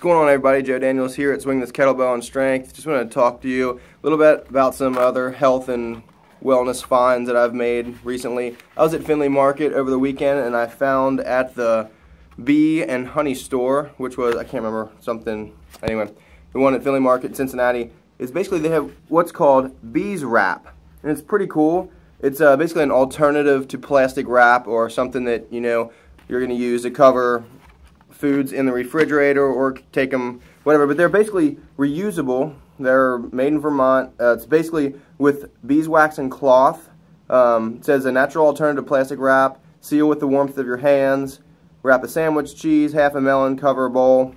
going on, everybody? Joe Daniels here at Swing This Kettlebell and Strength. Just want to talk to you a little bit about some other health and wellness finds that I've made recently. I was at Findlay Market over the weekend and I found at the Bee and Honey store, which was, I can't remember, something, anyway, the one at Findlay Market in Cincinnati, is basically they have what's called Bees Wrap. And it's pretty cool. It's basically an alternative to plastic wrap or something that, you know, you're going to use to cover foods in the refrigerator or take them, whatever. But they're basically reusable. They're made in Vermont. It's basically with beeswax and cloth. It says a natural alternative to plastic wrap. Seal with the warmth of your hands. Wrap a sandwich, cheese, half a melon, cover a bowl.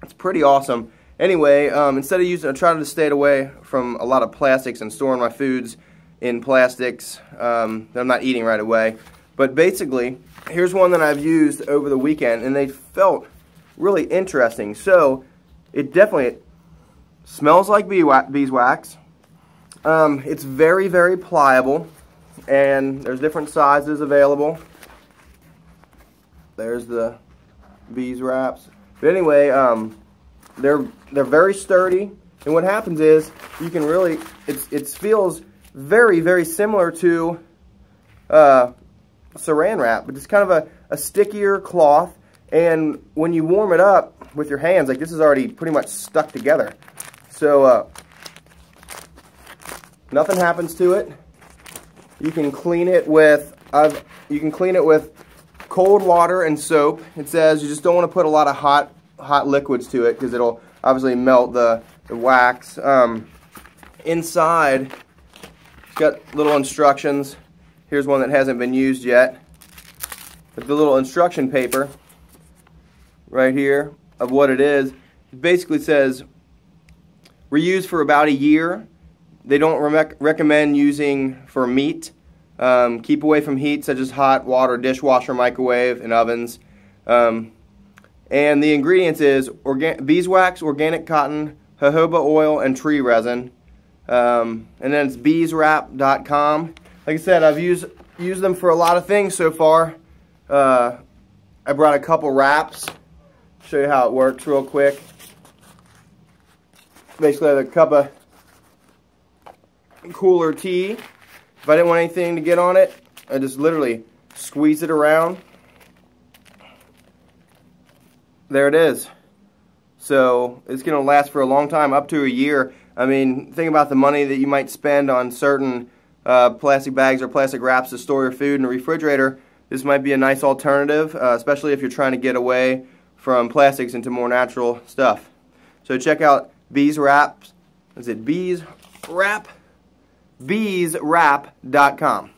It's pretty awesome. Anyway, instead of using, I try to stay away from a lot of plastics and storing my foods in plastics that I'm not eating right away. But basically, here's one that I've used over the weekend, and they felt really interesting. So, it definitely smells like beeswax. It's very, very pliable, and there's different sizes available. There's the bees wraps. But anyway, they're very sturdy, and what happens is you can really it feels very, very similar to Saran wrap, but it's kind of a stickier cloth, and when you warm it up with your hands, like this is already pretty much stuck together, so nothing happens to it. You can clean it with cold water and soap. It says you just don't want to put a lot of hot liquids to it because it'll obviously melt the wax. Inside, it's got little instructions. Here's one that hasn't been used yet. But the little instruction paper right here of what it is, it basically says reuse for about a year. They don't recommend using for meat. Keep away from heat such as hot water, dishwasher, microwave, and ovens. And the ingredients is beeswax, organic cotton, jojoba oil, and tree resin. And then it's beeswrap.com. Like I said, I've used them for a lot of things so far. I brought a couple wraps. Show you how it works real quick. Basically, I have a cup of cooler tea. If I didn't want anything to get on it, I just literally squeeze it around. There it is. So it's going to last for a long time, up to a year. I mean, think about the money that you might spend on certain plastic bags or plastic wraps to store your food in a refrigerator. This might be a nice alternative, especially if you're trying to get away from plastics into more natural stuff. So check out Bees Wrap. Is it Bees Wrap? Beeswrap.com.